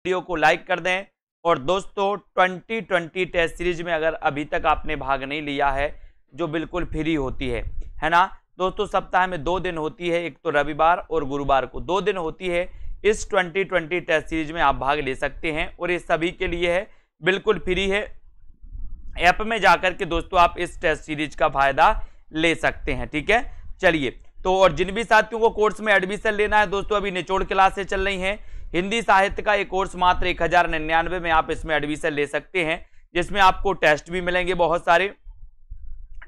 Video को like कर दें। और दोस्तों 2020 टेस्ट सीरीज में अगर अभी तक आपने भाग नहीं लिया है, जो बिल्कुल फ्री होती है ना दोस्तों, सप्ताह में 2 दिन होती है, एक तो रविवार और गुरुवार को 2 दिन होती है। इस 2020 टेस्ट सीरीज में आप भाग ले सकते हैं और ये सभी के लिए है, बिल्कुल फ्री है। ऐप में जाकर के दोस्तों आप इस टेस्ट सीरीज का फायदा ले सकते हैं। ठीक है, चलिए तो और जिन भी साथियों को कोर्स में एडमिशन लेना है दोस्तों, अभी निचोड़ क्लासें चल रही हैं। हिंदी साहित्य का एक कोर्स मात्र 1099 में आप इसमें एडमिशन ले सकते हैं, जिसमें आपको टेस्ट भी मिलेंगे बहुत सारे,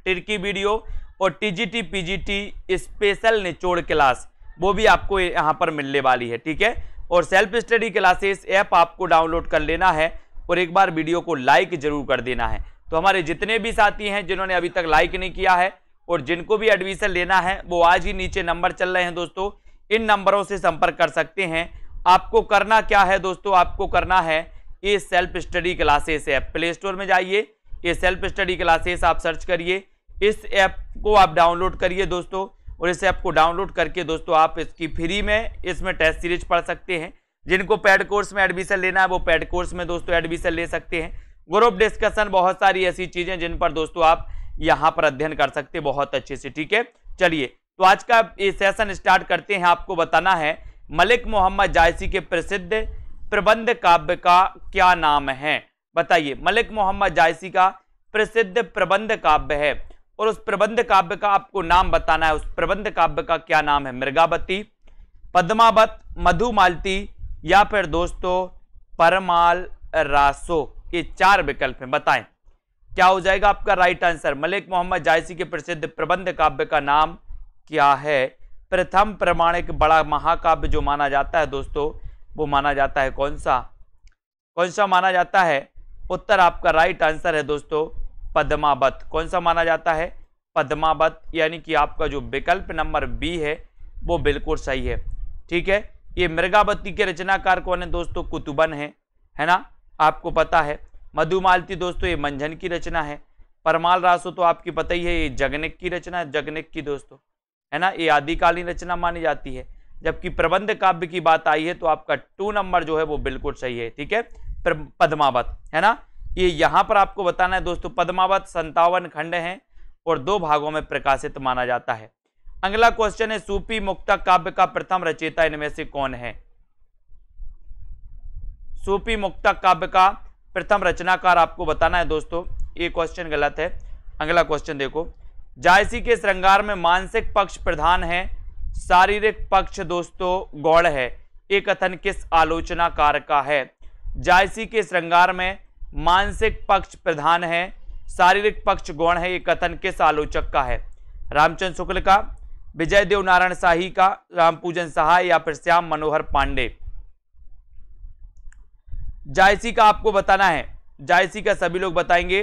टिरकी वीडियो और टीजीटी पीजीटी स्पेशल निचोड़ क्लास वो भी आपको यहाँ पर मिलने वाली है। ठीक है, और सेल्फ स्टडी क्लासेस ऐप आपको डाउनलोड कर लेना है और एक बार वीडियो को लाइक जरूर कर देना है। तो हमारे जितने भी साथी हैं जिन्होंने अभी तक लाइक नहीं किया है और जिनको भी एडमिशन लेना है, वो आज ही नीचे नंबर चल रहे हैं दोस्तों, इन नंबरों से संपर्क कर सकते हैं। आपको करना क्या है दोस्तों, आपको करना है ये self study classes app, play store में जाइए, ये सेल्फ स्टडी क्लासेस आप सर्च करिए, इस ऐप को आप डाउनलोड करिए दोस्तों, और इस ऐप को डाउनलोड करके दोस्तों आप इसकी फ्री में इसमें टेस्ट सीरीज पढ़ सकते हैं। जिनको पेड कोर्स में एडमिशन लेना है वो पेड कोर्स में दोस्तों एडमिशन ले सकते हैं। ग्रुप डिस्कशन, बहुत सारी ऐसी चीजें जिन पर दोस्तों आप यहाँ पर अध्ययन कर सकते हैं बहुत अच्छे से। ठीक है, चलिए तो आज का ये सेशन स्टार्ट करते हैं। आपको बताना है मलिक मोहम्मद जायसी के प्रसिद्ध प्रबंध काव्य का क्या नाम है। बताइए, मलिक मोहम्मद जायसी का प्रसिद्ध प्रबंध काव्य है और उस प्रबंध काव्य का आपको नाम बताना है। उस प्रबंध काव्य का क्या नाम है? मृगावती, पद्मावत, मधुमालती या फिर दोस्तों परमाल रासो। ये 4 विकल्प हैं, बताएं क्या हो जाएगा आपका राइट आंसर। मलिक मोहम्मद जायसी के प्रसिद्ध प्रबंध काव्य का नाम क्या है? प्रथम प्रमाणिक बड़ा महाकाव्य जो माना जाता है दोस्तों, वो माना जाता है कौन सा माना जाता है? उत्तर आपका राइट आंसर है दोस्तों पद्मावत। कौन सा माना जाता है? पद्मावत, यानी कि आपका जो विकल्प नंबर बी है वो बिल्कुल सही है। ठीक है, ये मृगावती के रचनाकार कौन है दोस्तों? कुतुबन है ना, आपको पता है। मधुमालती दोस्तों ये मंझन की रचना है। परमाल रासो तो आपकी पता ही है, ये जगनिक की रचना है, जगनिक की दोस्तों, है ना, ये आदिकालीन रचना मानी जाती है। जबकि प्रबंध काव्य की बात आई है तो आपका 2 नंबर जो है वो बिल्कुल सही है। ठीक है, पद्मावत, है ना, ये यहां पर आपको बताना है दोस्तों। पद्मावत 57 खंड हैं और 2 भागों में प्रकाशित माना जाता है। अगला क्वेश्चन है, सूफी मुक्तक काव्य का प्रथम रचयिता इनमें से कौन है? सूफी मुक्तक काव्य का प्रथम रचनाकार आपको बताना है दोस्तों। ये क्वेश्चन गलत है। अगला क्वेश्चन देखो, जायसी के श्रृंगार में मानसिक पक्ष प्रधान है, शारीरिक पक्ष दोस्तों गौण है। ये कथन किस आलोचनाकार का है? जायसी के श्रृंगार में मानसिक पक्ष प्रधान है, शारीरिक पक्ष गौण है, ये कथन किस आलोचक का है? रामचंद्र शुक्ल का, विजय देव नारायण शाही का, रामपूजन सहाय या फिर श्याम मनोहर पांडे? जायसी का आपको बताना है। जायसी का सभी लोग बताएंगे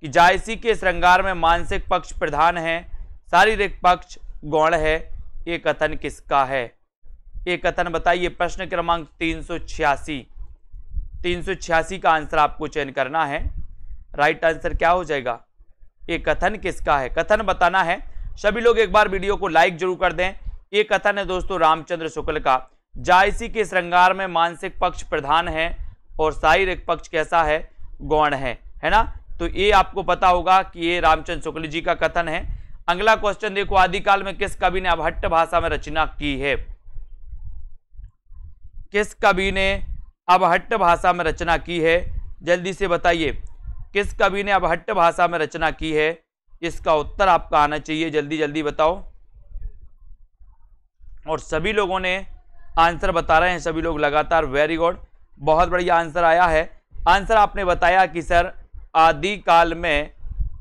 कि जायसी के श्रृंगार में मानसिक पक्ष प्रधान है, शारीरिक पक्ष गौण है, ये कथन किसका है? ये कथन बताइए। प्रश्न क्रमांक 386 का आंसर आपको चयन करना है। राइट आंसर क्या हो जाएगा? ये कथन किसका है? कथन बताना है। सभी लोग एक बार वीडियो को लाइक जरूर कर दें। ये कथन है दोस्तों रामचंद्र शुक्ल का। जायसी के श्रृंगार में मानसिक पक्ष प्रधान है और शारीरिक पक्ष कैसा है? गौण है ना। तो ये आपको पता होगा कि ये रामचंद्र शुक्ल जी का कथन है। अगला क्वेश्चन देखो, आदिकाल में किस कवि ने अभट्ट भाषा में रचना की है? किस कवि ने अभट्ट भाषा में रचना की है? जल्दी से बताइए, किस कवि ने अभट्ट भाषा में रचना की है? इसका उत्तर आपका आना चाहिए, जल्दी जल्दी बताओ। और सभी लोगों ने आंसर बता रहे हैं, सभी लोग लगातार, वेरी गुड, बहुत बढ़िया आंसर आया है। आंसर आपने बताया कि सर आदिकाल में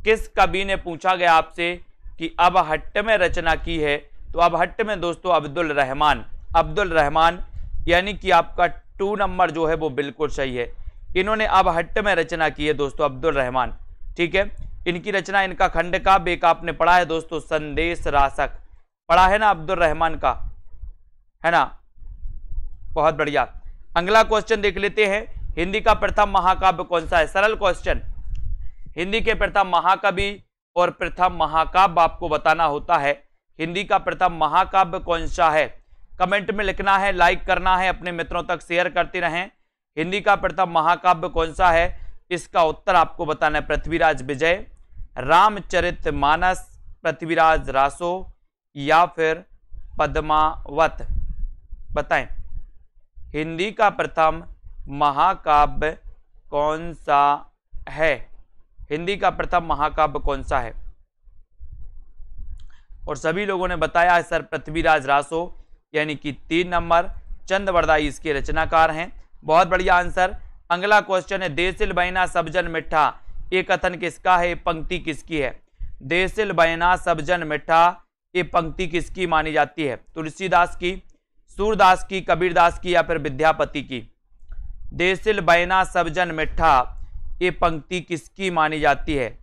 किस कवि ने, पूछा गया आपसे कि अबहट्ट में रचना की है, तो अबहट्ट में दोस्तों अब्दुल रहमान, यानी कि आपका 2 नंबर जो है वो बिल्कुल सही है। इन्होंने अबहट्ट में रचना की है दोस्तों, अब्दुल रहमान। ठीक है, इनकी रचना, इनका खंड काव्य एक आपने पढ़ा है दोस्तों, संदेश रासक, पढ़ा है ना अब्दुल रहमान का, है ना, बहुत बढ़िया। अगला क्वेश्चन देख लेते हैं, हिंदी का प्रथम महाकाव्य कौन सा है? सरल क्वेश्चन, हिंदी के प्रथम महाकवि और प्रथम महाकाव्य आपको बताना होता है। हिंदी का प्रथम महाकाव्य कौन सा है? कमेंट में लिखना है, लाइक करना है, अपने मित्रों तक शेयर करते रहें। हिंदी का प्रथम महाकाव्य कौन सा है? इसका उत्तर आपको बताना है पृथ्वीराज विजय, रामचरितमानस, पृथ्वीराज रासो या फिर पद्मावत। बताएं हिंदी का प्रथम महाकाव्य कौन सा है? हिंदी का प्रथम महाकाव्य कौन सा है? और सभी लोगों ने बताया है सर पृथ्वीराज रासो, यानी कि 3 नंबर। चंदवरदाई इसके रचनाकार हैं। बहुत बढ़िया आंसर। अगला क्वेश्चन है देसिल बहना सबजन मिठा, ये कथन किसका है? ये पंक्ति किसकी है? देसिल बहना सबजन मिठा, ये पंक्ति किसकी मानी जाती है? तुलसीदास की, सूरदास की, कबीरदास की या फिर विद्यापति की? देसिल बहना सबजन मिठा, ये पंक्ति किसकी मानी जाती है?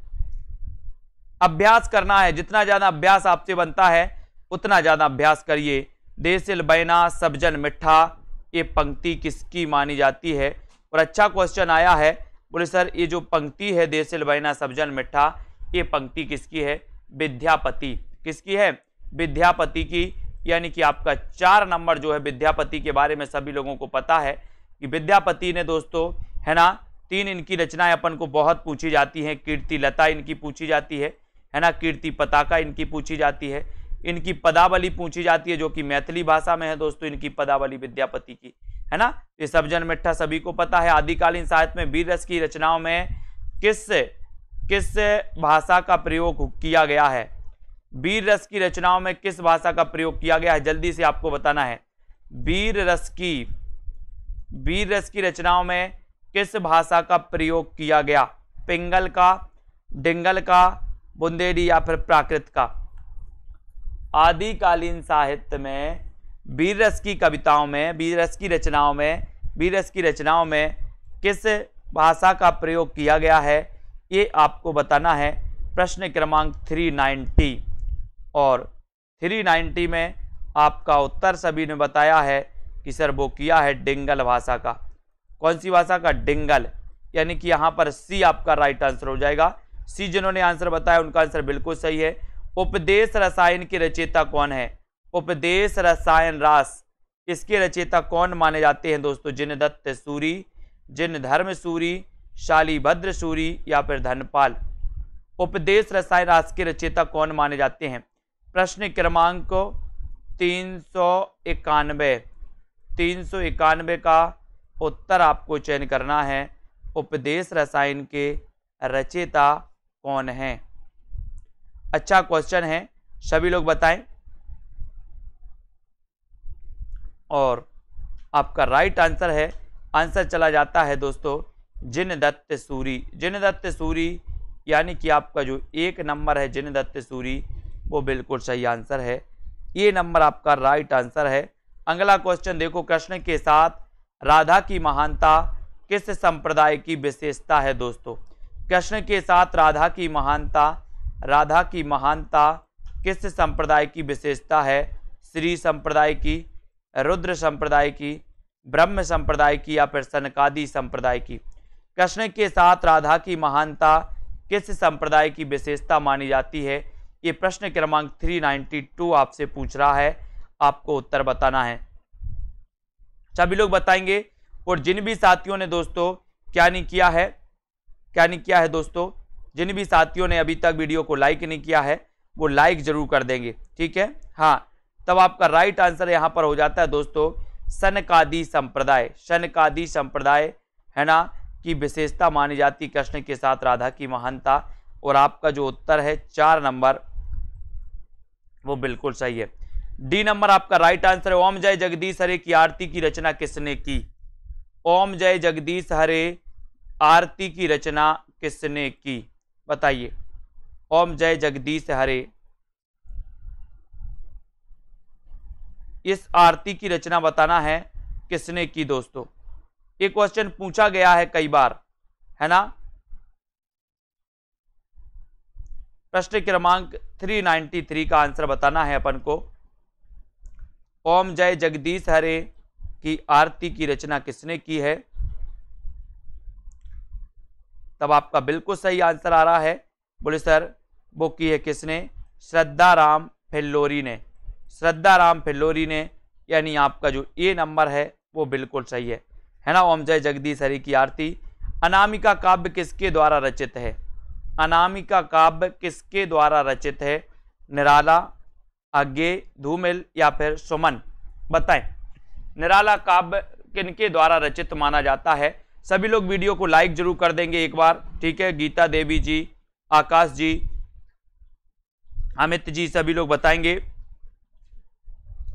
अभ्यास करना है, जितना ज्यादा अभ्यास आपसे बनता है उतना ज्यादा अभ्यास करिए। देसिल बहना सबजन मिठा, ये पंक्ति किसकी मानी जाती है? और अच्छा क्वेश्चन आया है, बोले सर ये जो पंक्ति है देसिल बहना सबजन मिठा, ये पंक्ति किसकी है? विद्यापति। किसकी है? विद्यापति की। यानी कि आपका 4 नंबर जो है विद्यापति के बारे में सभी लोगों को पता है कि विद्यापति ने दोस्तों, है ना, 3 इनकी रचनाएं अपन को बहुत पूछी जाती हैं। कीर्ति लता इनकी पूछी जाती है ना, कीर्ति पताका इनकी पूछी जाती है, इनकी पदावली पूछी जाती है जो कि मैथिली भाषा में है दोस्तों, इनकी पदावली विद्यापति की, है ना। ये सबजन मिठा सभी को पता है। आदिकालीन साहित्य में वीर रस की रचनाओं में किस भाषा का प्रयोग किया गया है? वीर रस की रचनाओं में किस भाषा का प्रयोग किया गया है? जल्दी से आपको बताना है। वीर रस की रचनाओं में किस भाषा का प्रयोग किया गया? पिंगल का, डिंगल का, बुंदेली या फिर प्राकृत का? आदिकालीन साहित्य में वीर रस की कविताओं में, वीर रस की रचनाओं में किस भाषा का प्रयोग किया गया है, ये आपको बताना है। प्रश्न क्रमांक 390। और 390 में आपका उत्तर सभी ने बताया है कि सर वो किया है डिंगल भाषा का। कौन सी भाषा का? डिंगल। यानी कि यहाँ पर सी आपका राइट आंसर हो जाएगा। सी जिन्होंने आंसर बताया उनका आंसर बिल्कुल सही है। उपदेश रसायन के रचयिता कौन है? उपदेश रसायन रास, इसके रचयिता कौन माने जाते हैं दोस्तों? जिनदत्त सूरी, जिनधर्म सूरी, शालीभद्र सूरी या फिर धनपाल? उपदेश रसायन रास के रचयिता कौन माने जाते हैं? प्रश्न क्रमांक 391 का उत्तर आपको चयन करना है। उपदेश रसायन के रचयिता कौन है? अच्छा क्वेश्चन है, सभी लोग बताएं। और आपका राइट आंसर है, आंसर चला जाता है दोस्तों जिनदत्त सूरी। जिनदत्त सूरी यानी कि आपका जो 1 नंबर है जिनदत्त सूरी, वो बिल्कुल सही आंसर है। ये नंबर आपका राइट आंसर है। अगला क्वेश्चन देखो, कृष्ण के साथ राधा की महानता किस संप्रदाय की विशेषता है दोस्तों? कृष्ण के साथ राधा की महानता किस संप्रदाय की विशेषता है? श्री संप्रदाय की, रुद्र संप्रदाय की, ब्रह्म संप्रदाय की या फिर सनकादि संप्रदाय की? कृष्ण के साथ राधा की महानता किस संप्रदाय की विशेषता मानी जाती है? ये प्रश्न क्रमांक 392 आपसे पूछ रहा है, आपको उत्तर बताना है। सभी लोग बताएंगे। और जिन भी साथियों ने दोस्तों क्या नहीं किया है दोस्तों, जिन भी साथियों ने अभी तक वीडियो को लाइक नहीं किया है वो लाइक जरूर कर देंगे, ठीक है। हाँ, तब आपका राइट आंसर यहाँ पर हो जाता है दोस्तों सनकादि संप्रदाय। सनकादि संप्रदाय, है ना, की विशेषता मानी जाती कृष्ण के साथ राधा की महानता। और आपका जो उत्तर है 4 नंबर, वो बिल्कुल सही है। डी नंबर आपका राइट आंसर है। ओम जय जगदीश हरे की आरती की रचना किसने की? ओम जय जगदीश हरे आरती की रचना किसने की? बताइए। ओम जय जगदीश हरे, इस आरती की रचना बताना है किसने की दोस्तों। ये क्वेश्चन पूछा गया है कई बार, है ना। प्रश्न क्रमांक 393 का आंसर बताना है अपन को। ओम जय जगदीश हरे की आरती की रचना किसने की है? तब आपका बिल्कुल सही आंसर आ रहा है। बोले सर वो की है किसने? श्रद्धाराम फिल्लोरी ने। श्रद्धाराम फिल्लोरी ने, यानी आपका जो ए नंबर है वो बिल्कुल सही है है ना। ओम जय जगदीश हरि की आरती। अनामिका काव्य किसके द्वारा रचित है? अनामिका काव्य किसके द्वारा रचित है? निराला, अज्ञेय, धूमिल या फिर सुमन, बताएं। निराला काव्य किनके द्वारा रचित माना जाता है? सभी लोग वीडियो को लाइक जरूर कर देंगे एक बार, ठीक है। गीता देवी जी, आकाश जी, अमित जी, सभी लोग बताएंगे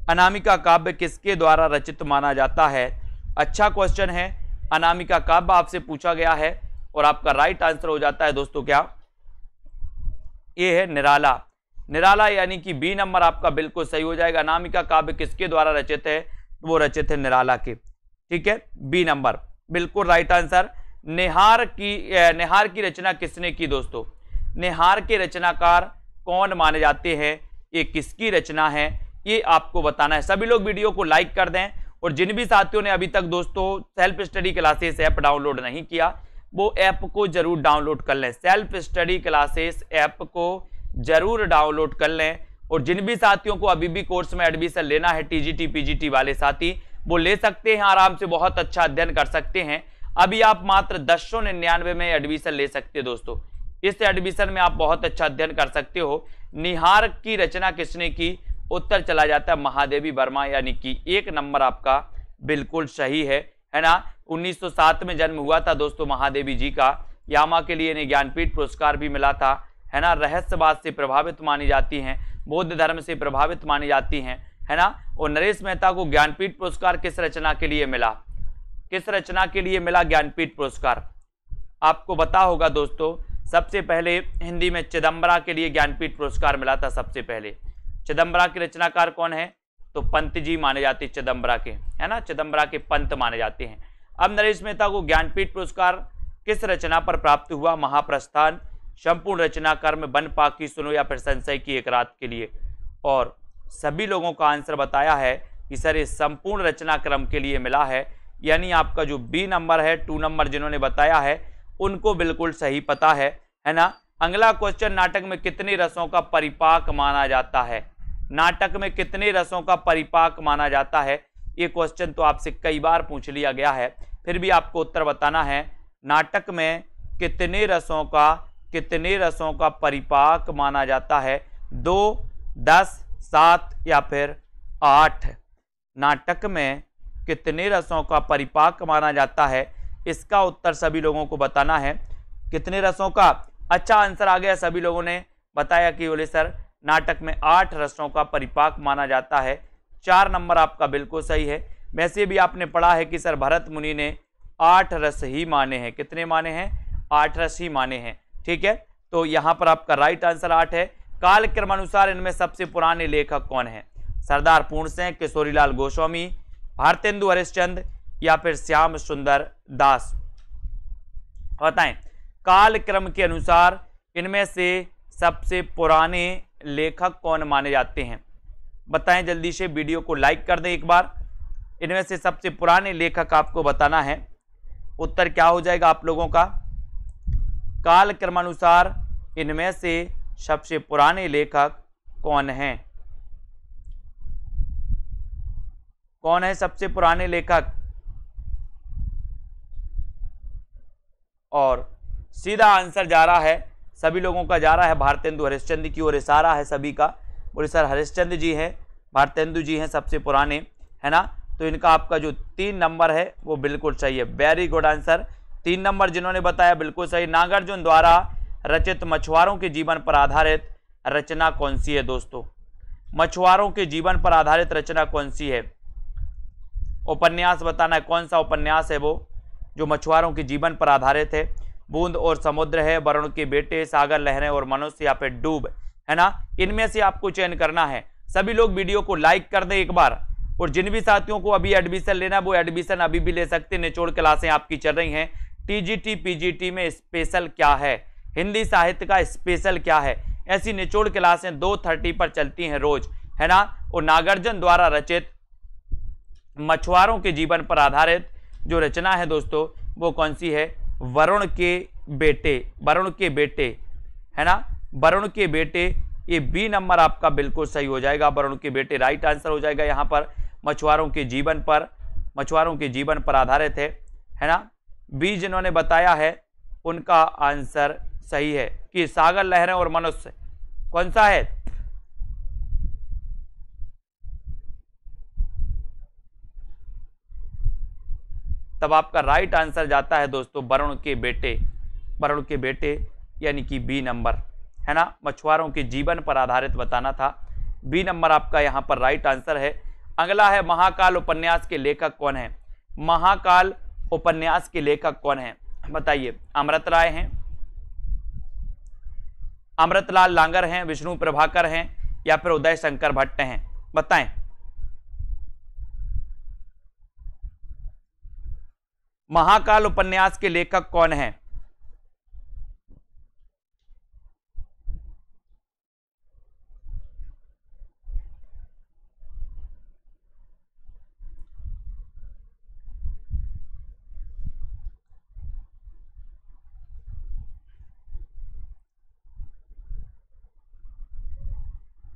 अनामिका काव्य किसके द्वारा रचित माना जाता है। अच्छा क्वेश्चन है। अनामिका काव्य आपसे पूछा गया है और आपका राइट आंसर हो जाता है दोस्तों क्या? ये है निराला। निराला यानी कि बी नंबर आपका बिल्कुल सही हो जाएगा। अनामिका काव्य किसके द्वारा रचित है? वो रचित है निराला के, ठीक है। बी नंबर बिल्कुल राइट आंसर। निहार की रचना किसने की दोस्तों? निहार के रचनाकार कौन माने जाते हैं? ये किसकी रचना है, ये आपको बताना है। सभी लोग वीडियो को लाइक कर दें और जिन भी साथियों ने अभी तक दोस्तों self study classes app download नहीं किया, वो ऐप को जरूर डाउनलोड कर लें। सेल्फ स्टडी क्लासेस ऐप को जरूर डाउनलोड कर लें। और जिन भी साथियों को अभी भी कोर्स में एडमिशन लेना है, टीजीटी पीजीटी वाले साथी, वो ले सकते हैं आराम से, बहुत अच्छा अध्ययन कर सकते हैं। अभी आप मात्र 1099 में एडमिशन ले सकते हैं दोस्तों। इस एडमिशन में आप बहुत अच्छा अध्ययन कर सकते हो। निहार की रचना किसने की? उत्तर चला जाता है महादेवी वर्मा, यानी कि एक नंबर आपका बिल्कुल सही है ना। 1907 में जन्म हुआ था दोस्तों महादेवी जी का। यामा के लिए इन्हें ज्ञानपीठ पुरस्कार भी मिला था, है ना। रहस्यवाद से प्रभावित मानी जाती हैं, बौद्ध धर्म से प्रभावित मानी जाती हैं, है ना। और नरेश मेहता को ज्ञानपीठ पुरस्कार किस रचना के लिए मिला? किस रचना के लिए मिला ज्ञानपीठ पुरस्कार? आपको पता होगा दोस्तों, सबसे पहले हिंदी में चिदंबरा के लिए ज्ञानपीठ पुरस्कार मिला था सबसे पहले। चिदंबरा के रचनाकार कौन है? तो पंत जी माने जाते हैं चिदंबरा के, है ना। चिदंबरा के पंत माने जाते हैं। अब नरेश मेहता को ज्ञानपीठ पुरस्कार किस रचना पर प्राप्त हुआ? महाप्रस्थान, संपूर्ण रचना, कर्म, बन पाकी, सुनो या फिर संशय की एक रात के लिए। और सभी लोगों का आंसर बताया है कि सर ये संपूर्ण रचना क्रम के लिए मिला है, यानी आपका जो बी नंबर है, 2 नंबर जिन्होंने बताया है उनको बिल्कुल सही पता है ना। अगला क्वेश्चन, नाटक में कितने रसों का परिपाक माना जाता है? नाटक में कितने रसों का परिपाक माना जाता है? ये क्वेश्चन तो आपसे कई बार पूछ लिया गया है, फिर भी आपको उत्तर बताना है। नाटक में कितने रसों का परिपाक माना जाता है? 2, 10, 7 या फिर 8? नाटक में कितने रसों का परिपाक माना जाता है? इसका उत्तर सभी लोगों को बताना है। कितने रसों का? अच्छा आंसर आ गया, सभी लोगों ने बताया कि बोले सर नाटक में 8 रसों का परिपाक माना जाता है। 4 नंबर आपका बिल्कुल सही है। वैसे भी आपने पढ़ा है कि सर भरत मुनि ने 8 रस ही माने हैं। कितने माने हैं? 8 रस ही माने हैं, ठीक है। तो यहाँ पर आपका राइट आंसर 8 है। काल क्रमानुसार इनमें सबसे पुराने लेखक कौन है? सरदार पूर्णसेन, किशोरीलाल गोस्वामी, भारतेंदु हरिश्चंद्र या फिर श्याम सुंदर दास? बताएं, काल क्रम के अनुसार इनमें से सबसे पुराने लेखक कौन माने जाते हैं? बताएं जल्दी से, वीडियो को लाइक कर दें एक बार। इनमें से सबसे पुराने लेखक आपको बताना है। उत्तर क्या हो जाएगा आप लोगों का? काल क्रमानुसार इनमें से सबसे पुराने लेखक कौन हैं? कौन है सबसे पुराने लेखक? और सीधा आंसर जा रहा है, सभी लोगों का जा रहा है भारतेंदु हरिश्चंद्र की ओर इशारा है सभी का। बोले सर हरिश्चंद्र जी हैं, भारतेंदु जी हैं सबसे पुराने, है ना। तो इनका आपका जो 3 नंबर है वो बिल्कुल सही है। Very good answer. 3 नंबर जिन्होंने बताया बिल्कुल सही। नागार्जुन द्वारा रचित मछुआरों के जीवन पर आधारित रचना कौन सी है दोस्तों? मछुआरों के जीवन पर आधारित रचना कौन सी है? उपन्यास बताना है, कौन सा उपन्यास है वो जो मछुआरों के जीवन पर आधारित है? बूंद और समुद्र है, वरुण के बेटे, सागर लहरें और मनुष्य या फिर डूब, है ना। इनमें से आपको चयन करना है। सभी लोग वीडियो को लाइक कर दें एक बार। और जिन भी साथियों को अभी एडमिशन लेना वो एडमिशन अभी भी ले सकते हैं। निचोड़ क्लासें आपकी चल रही हैं। टीजीटी पीजीटी में स्पेशल क्या है? हिंदी साहित्य का स्पेशल क्या है? ऐसी निचोड़ क्लासें 2:30 पर चलती हैं रोज, है ना। और नागार्जुन द्वारा रचित मछुआरों के जीवन पर आधारित जो रचना है दोस्तों वो कौन सी है? वरुण के बेटे, वरुण के बेटे, है ना। वरुण के बेटे, ये बी नंबर आपका बिल्कुल सही हो जाएगा। वरुण के बेटे राइट आंसर हो जाएगा। यहाँ पर मछुआरों के जीवन पर आधारित है। है ना। बी जिन्होंने बताया है उनका आंसर सही है कि सागर लहरें और मनुष्य। कौन सा है? तब आपका राइट आंसर जाता है दोस्तों वरुण के बेटे, वरुण के बेटे यानी कि बी नंबर, है ना। मछुआरों के जीवन पर आधारित बताना था। बी नंबर आपका यहां पर राइट आंसर है। अगला है महाकाल उपन्यास के लेखक कौन है? महाकाल उपन्यास के लेखक कौन है बताइए। अमृत राय हैं, अमृतलाल लांगर हैं, विष्णु प्रभाकर हैं या फिर उदय शंकर भट्ट हैं? बताएं। महाकाल उपन्यास के लेखक कौन हैं?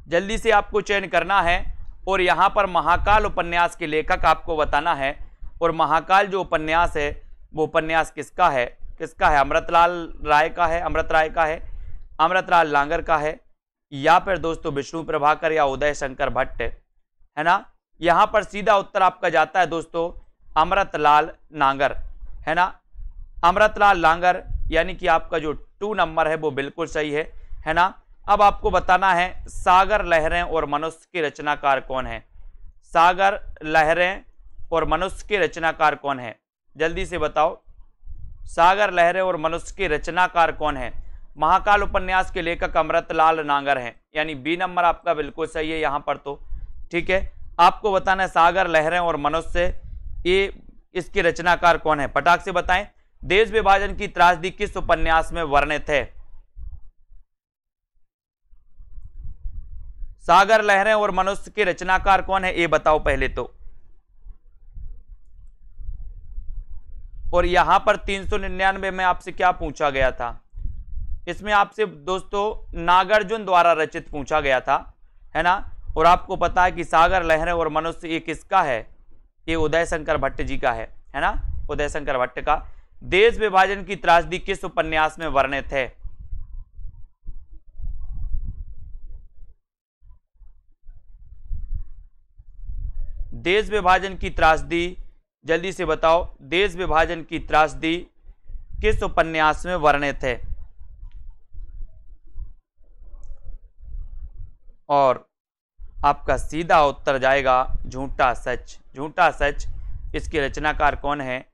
जल्दी से आपको चयन करना है और यहां पर महाकाल उपन्यास के लेखक आपको बताना है। और महाकाल जो उपन्यास है वो उपन्यास किसका है? किसका है? अमृतलाल राय का है, अमृत राय का है, अमृतलाल लांगर का है या फिर दोस्तों विष्णु प्रभाकर या उदय शंकर भट्ट, है ना। यहां पर सीधा उत्तर आपका जाता है दोस्तों अमृतलाल नांगर, है ना। अमृतलाल लांगर यानी कि आपका जो 2 नंबर है वो बिल्कुल सही है ना। अब आपको बताना है सागर लहरें और मनुष्य के रचनाकार कौन है? सागर लहरें और मनुष्य के रचनाकार कौन है? जल्दी से बताओ। सागर लहरें और मनुष्य के रचनाकार कौन है? महाकाल उपन्यास के लेखक अमृतलाल नांगर हैं, यानी बी नंबर आपका बिल्कुल सही है यहां पर तो, ठीक है। आपको बताना है सागर लहरें और मनुष्य ये इसके रचनाकार कौन है? फटाक से बताएं। देश विभाजन की त्रासदी किस उपन्यास में वर्णित है? सागर लहरें और मनुष्य के रचनाकार कौन है ये बताओ पहले तो। और यहां पर 399 में आपसे क्या पूछा गया था? इसमें आपसे दोस्तों नागार्जुन द्वारा रचित पूछा गया था, है ना। और आपको पता है कि सागर लहरें और मनुष्य ये किसका है? ये उदय शंकर भट्ट जी का है ना, उदय शंकर भट्ट का। देश विभाजन की त्रासदी किस उपन्यास में वर्णित है? देश विभाजन की त्रासदी, जल्दी से बताओ। देश विभाजन की त्रासदी किस उपन्यास में वर्णित है? और आपका सीधा उत्तर जाएगा झूठा सच। झूठा सच इसके रचनाकार कौन है?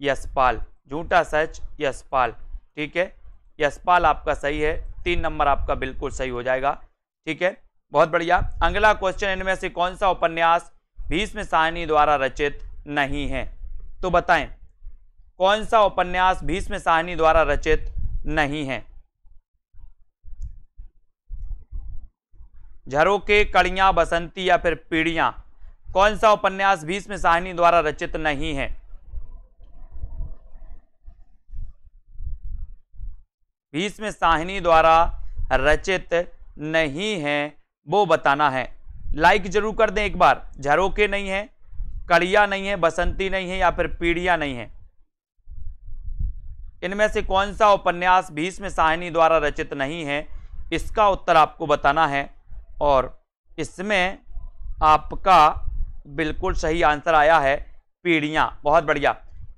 यशपाल। झूठा सच यशपाल, ठीक है। यशपाल आपका सही है, 3 नंबर आपका बिल्कुल सही हो जाएगा, ठीक है। बहुत बढ़िया। अगला क्वेश्चन, इनमें से कौन सा उपन्यास भीष्म साहनी द्वारा रचित नहीं है? तो बताएं कौन सा उपन्यास भीष्म साहनी द्वारा रचित नहीं है? झरोके, कड़ियां, बसंती या फिर पीढ़ियां, कौन सा उपन्यास भीष्म साहनी द्वारा रचित नहीं है? भीष्म साहनी द्वारा रचित नहीं है वो बताना है। लाइक जरूर कर दें एक बार। झरोके नहीं है, कड़िया नहीं है, बसंती नहीं है या फिर पीढ़ियां नहीं है। इनमें से कौन सा उपन्यास भीष्म साहनी द्वारा रचित नहीं है, इसका उत्तर आपको बताना है। और इसमें आपका बिल्कुल सही आंसर आया है पीढ़ियां। बहुत बढ़िया।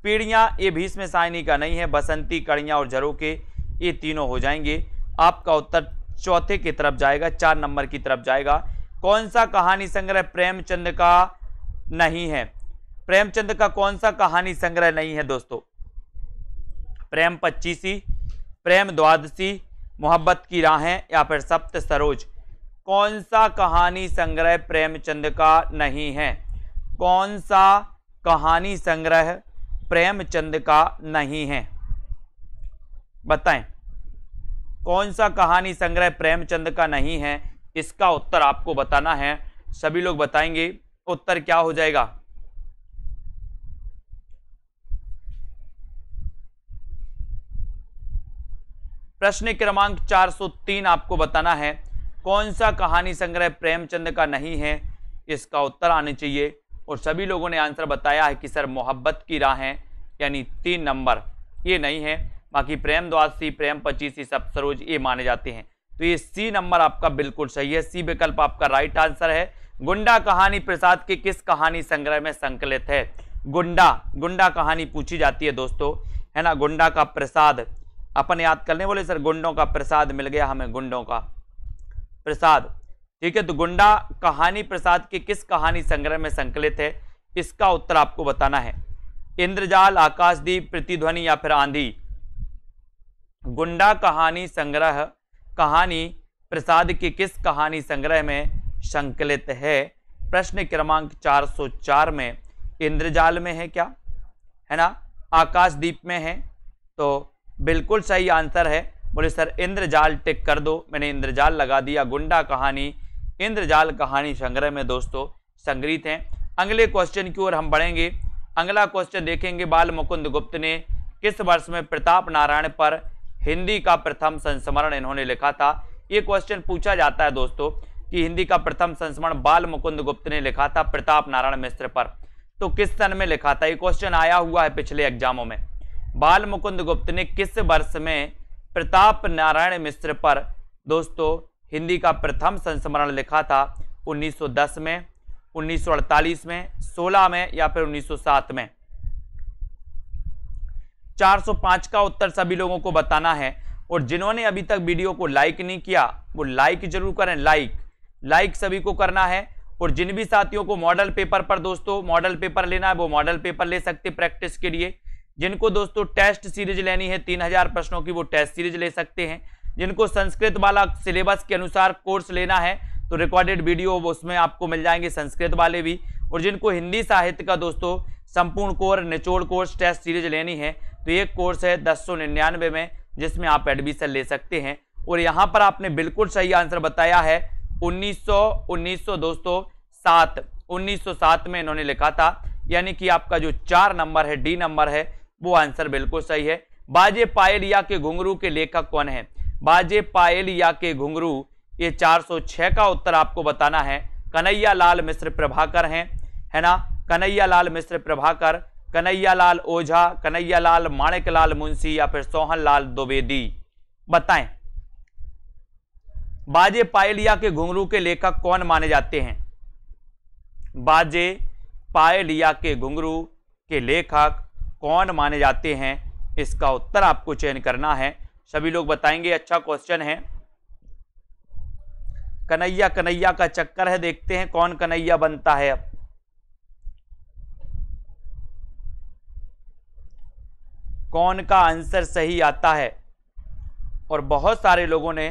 पीढ़ियां ये भीष्म साहनी का नहीं है। बसंती, कड़ियां और झरोके ये तीनों हो जाएंगे। आपका उत्तर चौथे की तरफ जाएगा, 4 नंबर की तरफ जाएगा। कौन सा कहानी संग्रह प्रेमचंद का नहीं है? प्रेमचंद का कौन सा कहानी संग्रह नहीं है दोस्तों? प्रेम 25, प्रेम द्वादशी, मोहब्बत की राहें या फिर सप्त सरोज, कौन सा कहानी संग्रह प्रेमचंद का नहीं है? कौन सा कहानी संग्रह प्रेमचंद का नहीं है? बताएं कौन सा कहानी संग्रह प्रेमचंद का नहीं है, इसका उत्तर आपको बताना है। सभी लोग बताएंगे उत्तर क्या हो जाएगा। प्रश्न क्रमांक 403 आपको बताना है कौन सा कहानी संग्रह प्रेमचंद का नहीं है, इसका उत्तर आने चाहिए। और सभी लोगों ने आंसर बताया है कि सर मोहब्बत की राहें यानी 3 नंबर ये नहीं है, बाकी प्रेम द्वादशी, प्रेम पचीसी, सप्तरोज ये माने जाते हैं। तो ये सी नंबर आपका बिल्कुल सही है, सी विकल्प आपका राइट आंसर है। गुंडा कहानी प्रसाद के किस कहानी संग्रह में संकलित है? गुंडा कहानी पूछी जाती है दोस्तों, है ना। गुंडा का प्रसाद अपन याद करने बोले सर, गुंडों का प्रसाद मिल गया हमें, गुंडों का प्रसाद, ठीक है। तो गुंडा कहानी प्रसाद के किस कहानी संग्रह में संकलित है? इसका उत्तर आपको बताना है। इंद्रजाल, आकाशदीप, प्रतिध्वनि या फिर आंधी? गुंडा कहानी संग्रह कहानी प्रसाद के किस कहानी संग्रह में संकलित है? प्रश्न क्रमांक 404 में। इंद्रजाल में है क्या, है ना, आकाशदीप में है? तो बिल्कुल सही आंसर है। बोले सर इंद्रजाल टिक कर दो, मैंने इंद्रजाल लगा दिया। गुंडा कहानी इंद्रजाल कहानी संग्रह में दोस्तों संग्रहित है। अगले क्वेश्चन की ओर हम बढ़ेंगे। अगला क्वेश्चन देखेंगे, बाल मुकुंद गुप्त ने किस वर्ष में प्रताप नारायण पर हिंदी का प्रथम संस्मरण इन्होंने लिखा था? ये क्वेश्चन पूछा जाता है दोस्तों कि हिंदी का प्रथम संस्मरण बाल मुकुंद गुप्त ने लिखा था प्रताप नारायण मिश्र पर, तो किस सन में लिखा था? ये क्वेश्चन आया हुआ है पिछले एग्जामों में। बाल मुकुंद गुप्त ने किस वर्ष में प्रताप नारायण मिश्र पर दोस्तों हिंदी का प्रथम संस्मरण लिखा था? 1910 में, 1948 में, 16 में या फिर 1907 में? 405 का उत्तर सभी लोगों को बताना है। और जिन्होंने अभी तक वीडियो को लाइक नहीं किया वो लाइक जरूर करें, लाइक सभी को करना है। और जिन भी साथियों को मॉडल पेपर पर दोस्तों मॉडल पेपर लेना है वो मॉडल पेपर ले सकते प्रैक्टिस के लिए। जिनको दोस्तों टेस्ट सीरीज लेनी है 3000 प्रश्नों की वो टेस्ट सीरीज ले सकते हैं। जिनको संस्कृत वाला सिलेबस के अनुसार कोर्स लेना है तो रिकॉर्डेड वीडियो उसमें आपको मिल जाएंगे संस्कृत वाले भी। और जिनको हिंदी साहित्य का दोस्तों संपूर्ण कोर्स निचोड़ कोर्स टेस्ट सीरीज लेनी है तो एक कोर्स है 1099 में, जिसमें आप एडमिशन ले सकते हैं। और यहाँ पर आपने बिल्कुल सही आंसर बताया है 1907 में इन्होंने लिखा था, यानी कि आपका जो 4 नंबर है डी नंबर है वो आंसर बिल्कुल सही है। बाजे पायलिया के घुंघरू के लेखक कौन है? बाजे पायलिया के घुंघरू, ये 406 का उत्तर आपको बताना है। कन्हैया लाल मिश्र प्रभाकर हैं, है ना, कन्हैया लाल मिश्र प्रभाकर, कन्हैया लाल ओझा, कन्हैया लाल माणिक लाल मुंशी या फिर सोहन लाल द्विवेदी? बताएं। बाजे पायलिया के घुंघरू के लेखक कौन माने जाते हैं? बाजे पायलिया के घुंघरू के लेखक कौन माने जाते हैं? इसका उत्तर आपको चयन करना है। सभी लोग बताएंगे। अच्छा क्वेश्चन है। कन्हैया कन्हैया का चक्कर है, देखते हैं कौन कन्हैया बनता है। अब कौन का आंसर सही आता है? और बहुत सारे लोगों ने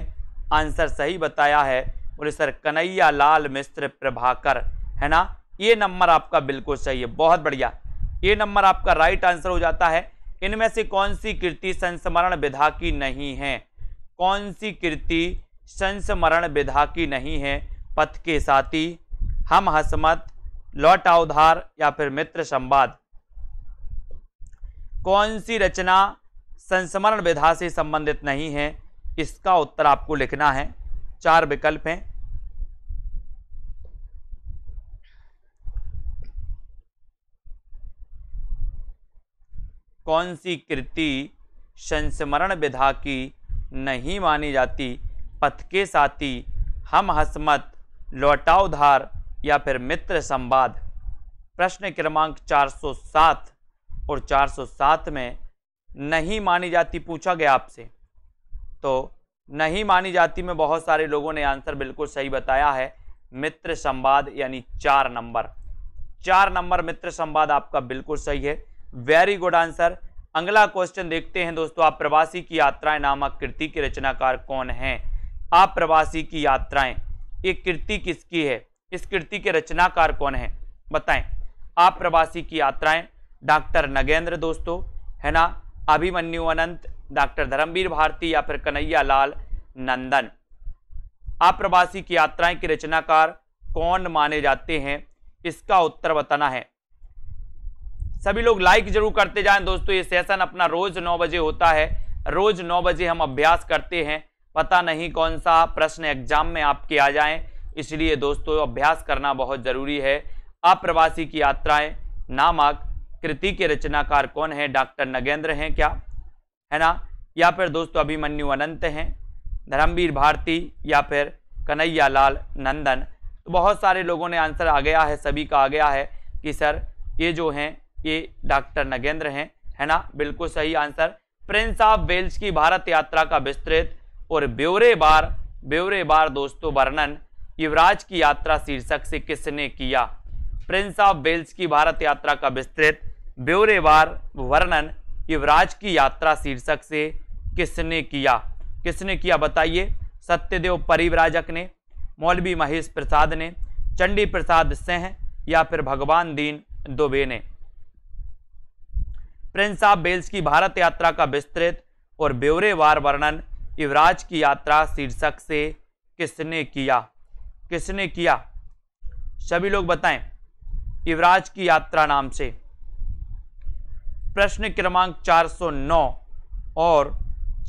आंसर सही बताया है। बोले सर कन्हैया लाल मिश्र प्रभाकर, है ना, ये नंबर आपका बिल्कुल सही है, बहुत बढ़िया, ये नंबर आपका राइट आंसर हो जाता है। इनमें से कौन सी कृति संस्मरण विधा की नहीं है? कौन सी कृति संस्मरण विधा की नहीं है? पथ के साथी, हम हसमत, लौटा उधार या फिर मित्र संवाद? कौन सी रचना संस्मरण विधा से संबंधित नहीं है? इसका उत्तर आपको लिखना है। 4 विकल्प हैं। कौन सी कृति संस्मरण विधा की नहीं मानी जाती? पथ के साथी, हम हसमत, लौटा उधार या फिर मित्र संवाद? प्रश्न क्रमांक 407 और 407 में नहीं मानी जाती पूछा गया आपसे, तो नहीं मानी जाती में बहुत सारे लोगों ने आंसर बिल्कुल सही बताया है, मित्र संवाद, यानी 4 नंबर। 4 नंबर मित्र संवाद आपका बिल्कुल सही है, वेरी गुड आंसर। अगला क्वेश्चन देखते हैं दोस्तों। आप प्रवासी की यात्राएं नामक कृति के रचनाकार कौन हैं? आप प्रवासी की यात्राएं, एक कृति किसकी है? इस कृति के रचनाकार कौन है? बताएं। आप प्रवासी की यात्राएं, डॉक्टर नगेंद्र दोस्तों, है ना, अभिमन्यु अनंत, डॉक्टर धर्मवीर भारती या फिर कन्हैया लाल नंदन? आप प्रवासी की यात्राएं के रचनाकार कौन माने जाते हैं? इसका उत्तर बताना है। सभी लोग लाइक जरूर करते जाएं दोस्तों। ये सेशन अपना रोज 9 बजे होता है, रोज 9 बजे हम अभ्यास करते हैं। पता नहीं कौन सा प्रश्न एग्जाम में आपके आ जाएं, इसलिए दोस्तों अभ्यास करना बहुत जरूरी है। अप्रवासी की यात्राएं नामक कृति के रचनाकार कौन है? डॉक्टर नगेंद्र हैं क्या, है ना, या फिर दोस्तों अभिमन्यु अनंत हैं, धर्मवीर भारती या फिर कन्हैया लाल नंदन। तो बहुत सारे लोगों ने आंसर आ गया है, सभी का आ गया है कि सर ये जो हैं ये डॉक्टर नगेंद्र हैं, है ना, बिल्कुल सही आंसर। प्रिंस ऑफ वेल्स की भारत यात्रा का विस्तृत और ब्यौरेवार दोस्तों वर्णन युवराज की यात्रा शीर्षक से किसने किया? प्रिंस ऑफ वेल्स की भारत यात्रा का विस्तृत ब्यौरेवार वर्णन युवराज की यात्रा शीर्षक से किसने किया? किसने किया बताइए? सत्यदेव परिव्राजक ने, मौलवी महेश प्रसाद ने, चंडी प्रसाद सिंह या फिर भगवान दीन दुबे ने। प्रिंस ऑफ वेल्स की भारत यात्रा का विस्तृत और ब्यौरेवार वर्णन युवराज की यात्रा शीर्षक से किसने किया? किसने किया? सभी लोग बताएं। युवराज की यात्रा नाम से। प्रश्न क्रमांक 409 और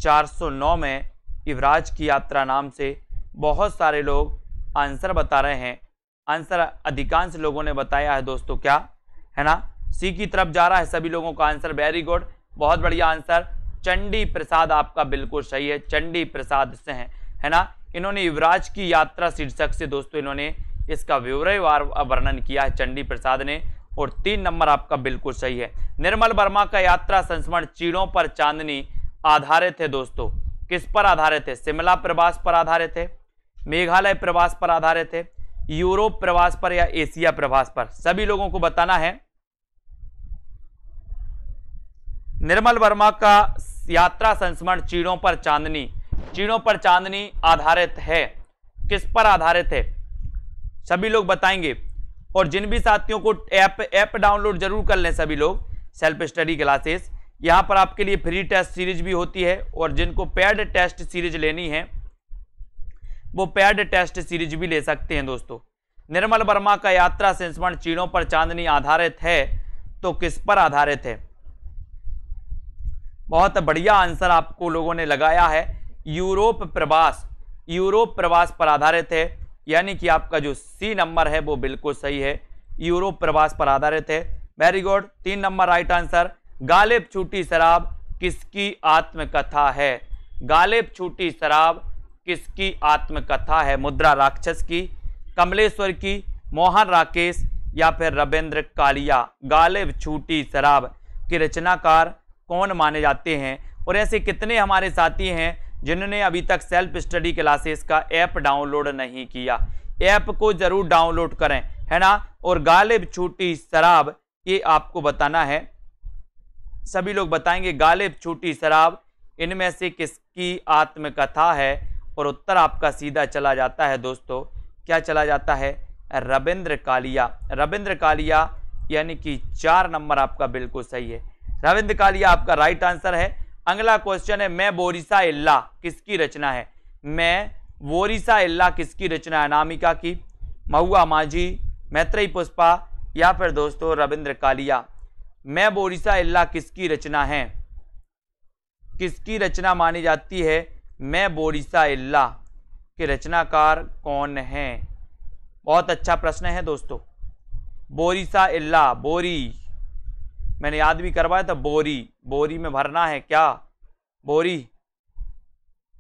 409 में युवराज की यात्रा नाम से बहुत सारे लोग आंसर बता रहे हैं। आंसर अधिकांश लोगों ने बताया है दोस्तों, क्या है ना, सी की तरफ जा रहा है सभी लोगों का आंसर। वेरी गुड, बहुत बढ़िया आंसर। चंडी प्रसाद आपका बिल्कुल सही है, चंडी प्रसाद से है ना। इन्होंने युवराज की यात्रा शीर्षक से दोस्तों इन्होंने इसका विवरणवार वर्णन किया है, चंडी प्रसाद ने, और 3 नंबर आपका बिल्कुल सही है। निर्मल वर्मा का यात्रा संस्मरण चीड़ों पर चांदनी आधारित है दोस्तों। किस पर आधारित है? शिमला प्रवास पर आधारित है, मेघालय प्रवास पर आधारित है, यूरोप प्रवास पर या एशिया प्रवास पर? सभी लोगों को बताना है। निर्मल वर्मा का यात्रा संस्मरण चीड़ों पर चांदनी आधारित है। किस पर आधारित है? सभी लोग बताएंगे। और जिन भी साथियों को ऐप डाउनलोड जरूर कर लें सभी लोग, सेल्फ स्टडी क्लासेस, यहां पर आपके लिए फ्री टेस्ट सीरीज भी होती है, और जिनको पेड टेस्ट सीरीज लेनी है वो पेड टेस्ट सीरीज भी ले सकते हैं दोस्तों। निर्मल वर्मा का यात्रा संस्मरण चीड़ों पर चांदनी आधारित है, तो किस पर आधारित है? बहुत बढ़िया आंसर आपको लोगों ने लगाया है, यूरोप प्रवास पर आधारित है, यानी कि आपका जो सी नंबर है वो बिल्कुल सही है, यूरोप प्रवास पर आधारित है। Very good, 3 number right answer. Ghalib छूटी शराब किसकी आत्मकथा है? गालिब छूटी शराब किसकी आत्मकथा है? मुद्रा राक्षस की, कमलेश्वर की, मोहन राकेश या फिर रविंद्र कालिया? गालिब छूटी शराब के रचनाकार कौन माने जाते हैं? और ऐसे कितने हमारे साथी हैं जिन्होंने अभी तक सेल्फ स्टडी क्लासेस का ऐप डाउनलोड नहीं किया? ऐप को जरूर डाउनलोड करें, है ना। और गालिब छूटी शराब ये आपको बताना है, सभी लोग बताएंगे गालिब छूटी शराब इनमें से किसकी आत्मकथा है? और उत्तर आपका सीधा चला जाता है दोस्तों, क्या चला जाता है? रविंद्र कालिया, यानी कि 4 नंबर आपका बिल्कुल सही है, रविंद्र कालिया आपका राइट आंसर है। अगला क्वेश्चन है, मैं बोरिसा इल्ला किसकी रचना है? मैं बोरिसा इल्ला किसकी रचना है? अनामिका की, महुआ माझी, मैत्रेयी पुष्पा या फिर दोस्तों रविंद्र कालिया? मैं बोरिसा इल्ला किसकी रचना है? किसकी रचना मानी जाती है? मैं बोरिसा इल्ला के रचनाकार कौन है? बहुत अच्छा प्रश्न है दोस्तों। बोरिसा इल्ला, बोरी मैंने याद भी करवाया था, बोरी में भरना है क्या? बोरी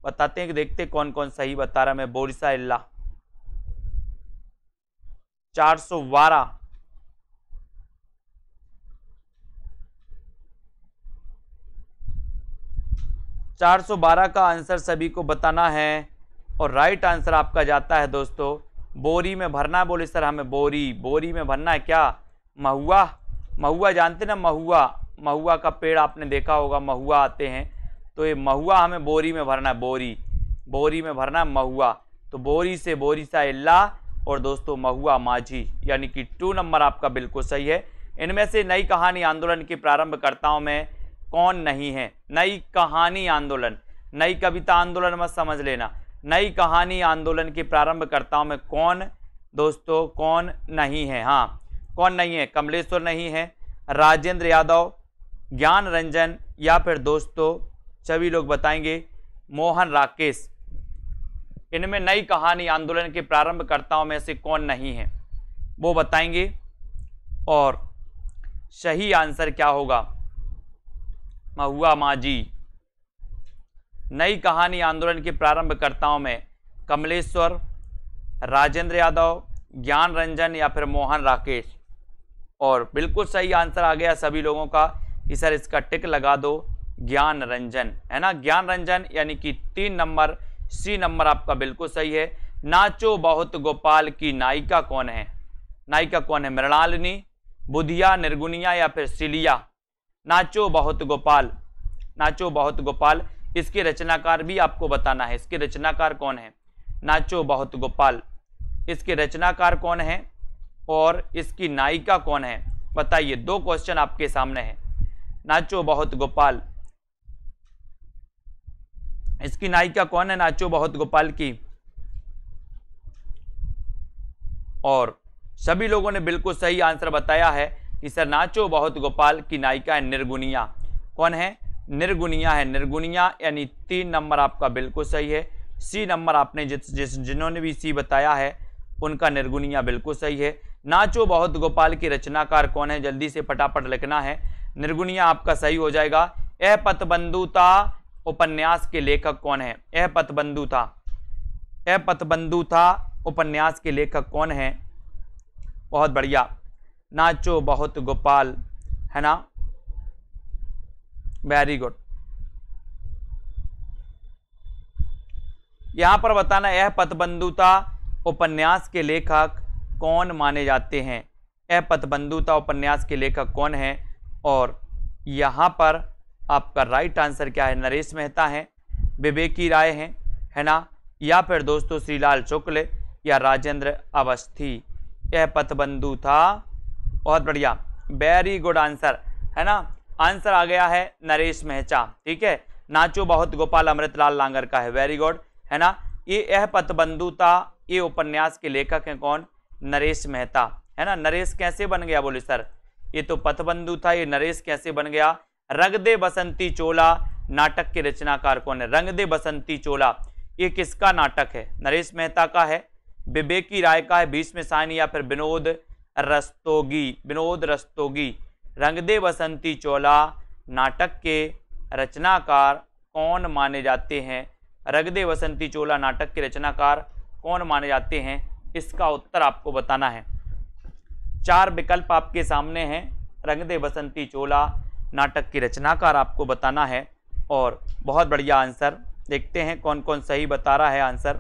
बताते हैं कि देखते कौन कौन सही बता रहा। मैं बोरिसा इल्ला 412, 412 का आंसर सभी को बताना है। और राइट आंसर आपका जाता है दोस्तों, बोरी में भरना। बोले सर हमें बोरी में भरना है क्या? महुआ जानते ना, महुआ का पेड़ आपने देखा होगा, महुआ आते हैं, तो ये महुआ हमें बोरी में भरना है, बोरी में भरना महुआ। तो बोरी से बोरिसा इल्ला और दोस्तों महुआ माझी, यानी कि 2 नंबर आपका बिल्कुल सही है। इनमें से नई कहानी आंदोलन के प्रारंभकर्ताओं में कौन नहीं है? नई कहानी आंदोलन, नई कविता आंदोलन मत समझ लेना, नई कहानी आंदोलन के प्रारंभकर्ताओं में कौन दोस्तों कौन नहीं है? हाँ, कौन नहीं है? कमलेश्वर नहीं है, राजेंद्र यादव, ज्ञान रंजन या फिर दोस्तों सभी लोग बताएंगे मोहन राकेश। इनमें नई कहानी आंदोलन के प्रारंभकर्ताओं में से कौन नहीं है वो बताएंगे। और सही आंसर क्या होगा? महुआ माझी। नई कहानी आंदोलन के प्रारंभकर्ताओं में कमलेश्वर, राजेंद्र यादव, ज्ञान रंजन या फिर मोहन राकेश। और बिल्कुल सही आंसर आ गया सभी लोगों का कि सर इसका टिक लगा दो, ज्ञान रंजन, है ना, ज्ञान रंजन, यानी कि 3 नंबर, सी नंबर आपका बिल्कुल सही है। नाचो बहुत गोपाल की नायिका कौन है? नायिका कौन है? मृणालिनी, बुधिया, निर्गुनिया या फिर सिलिया? नाचो बहुत गोपाल, नाचो बहुत गोपाल, इसके रचनाकार भी आपको बताना है। इसके रचनाकार कौन है? नाचो बहुत गोपाल, इसके रचनाकार कौन है और इसकी नायिका कौन है? बताइए, 2 क्वेश्चन आपके सामने हैं। नाचो बहुत गोपाल, इसकी नायिका कौन है नाचो बहुत गोपाल की? और सभी लोगों ने बिल्कुल सही आंसर बताया है कि सर नाचो बहुत गोपाल की नायिका है निर्गुनिया। कौन है? निर्गुनिया है, निर्गुनिया, यानी 3 नंबर आपका बिल्कुल सही है। सी नंबर आपने जिन्होंने भी सी बताया है उनका निर्गुनिया बिल्कुल सही है। नाचो बहुत गोपाल की रचनाकार कौन है? जल्दी से फटाफट लिखना है। निर्गुनिया आपका सही हो जाएगा। यह पथबंधुता उपन्यास के लेखक कौन है? यह पथबंधुता, यह पथबंधुता उपन्यास के लेखक कौन है? बहुत बढ़िया, नाचो बहुत गोपाल, है ना, वेरी गुड। यहां पर बताना, यह पथबंधुता उपन्यास के लेखक कौन माने जाते हैं? यह पथबंधुता उपन्यास के लेखक कौन है? और यहां पर आपका राइट आंसर क्या है? नरेश मेहता है, विवेकी राय है ना, या फिर दोस्तों श्रीलाल शुक्ल या राजेंद्र अवस्थी। यह पथबंधु था। बहुत बढ़िया, वेरी गुड आंसर, है ना। आंसर आ गया है नरेश मेहता, ठीक है। नाचो बहुत गोपाल अमृतलाल लांगर का है, वेरी गुड, है ना। ये यह पथबंधु था, ये उपन्यास के लेखक हैं कौन? नरेश मेहता, है ना। नरेश कैसे बन गया? बोले सर ये तो पथबंधु था, ये नरेश कैसे बन गया? रंग दे बसंती चोला नाटक के रचनाकार कौन है? रंग दे बसंती चोला ये किसका नाटक है? नरेश मेहता का है, विवेकी राय का है, भीष्म साहनी या फिर विनोद रस्तोगी? विनोद रस्तोगी। रंग दे बसंती चोला नाटक के रचनाकार कौन माने जाते हैं? रंग दे बसंती चोला नाटक के रचनाकार कौन माने जाते हैं? इसका उत्तर आपको बताना है। 4 विकल्प आपके सामने हैं। रंग दे बसंती चोला नाटक की रचनाकार आपको बताना है। और बहुत बढ़िया आंसर, देखते हैं कौन कौन सही बता रहा है आंसर।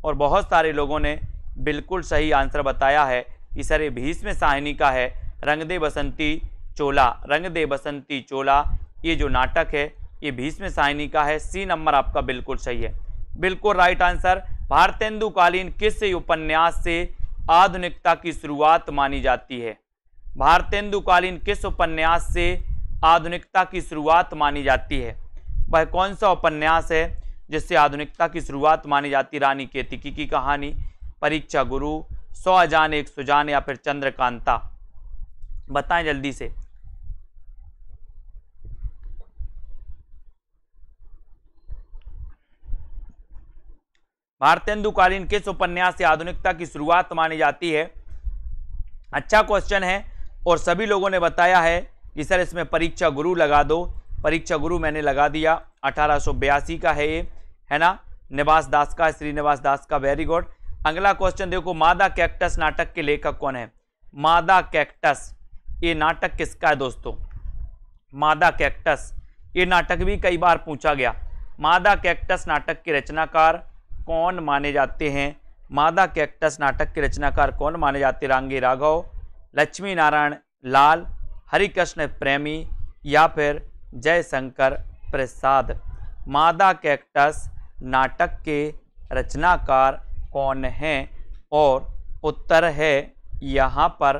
और बहुत सारे लोगों ने बिल्कुल सही आंसर बताया है कि सर ये भीष्म साहनी का है, रंग दे बसंती चोला। रंग दे बसंती चोला ये जो नाटक है ये भीष्म साहनी का है। सी नंबर आपका बिल्कुल सही है, बिल्कुल राइट आंसर। भारतेंदुकालीन किस उपन्यास से आधुनिकता की शुरुआत मानी जाती है? भारतेंदुकालीन किस उपन्यास से आधुनिकता की शुरुआत मानी जाती है? वह कौन सा उपन्यास है जिससे आधुनिकता की शुरुआत मानी जाती? रानी केतकी की कहानी, परीक्षा गुरु, 100 अजान एक सुजान या फिर चंद्रकांता? बताएं जल्दी से। भारतेंदुकालीन किस उपन्यास से आधुनिकता की शुरुआत मानी जाती है? अच्छा क्वेश्चन है। और सभी लोगों ने बताया है कि सर इसमें परीक्षा गुरु लगा दो। परीक्षा गुरु मैंने लगा दिया, 1882 का है ये, है ना। निवास दास का, श्रीनिवास दास का, वेरी गुड। अगला क्वेश्चन देखो, मादा कैक्टस नाटक के लेखक कौन है? मादा कैक्टस ये नाटक किसका है दोस्तों? मादा कैक्टस ये नाटक भी कई बार पूछा गया। मादा कैक्टस नाटक के रचनाकार कौन माने जाते हैं? मादा कैक्टस नाटक के रचनाकार कौन माने जाते? रांगे राघव, लक्ष्मी नारायण लाल, हरिकृष्ण प्रेमी या फिर जयशंकर प्रसाद? मादा कैक्टस नाटक के रचनाकार कौन हैं? और उत्तर है यहाँ पर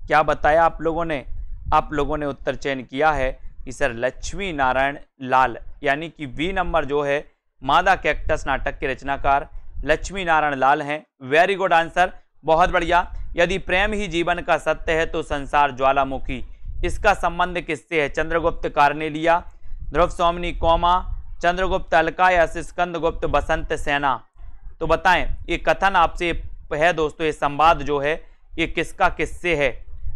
क्या बताया आप लोगों ने? आप लोगों ने उत्तर चयन किया है कि सर लक्ष्मी नारायण लाल, यानी कि बी नंबर जो है मादा कैक्टस नाटक के रचनाकार लक्ष्मी नारायण लाल हैं। वेरी गुड आंसर, बहुत बढ़िया। यदि प्रेम ही जीवन का सत्य है तो संसार ज्वालामुखी, इसका संबंध किससे है? चंद्रगुप्त कार्नेलिया, ध्रुव सोमनी कौमा, चंद्रगुप्त अलका या स्कंदगुप्त बसंत सेना? तो बताएं, ये कथन आपसे है दोस्तों, ये संवाद जो है ये किसका किससे है?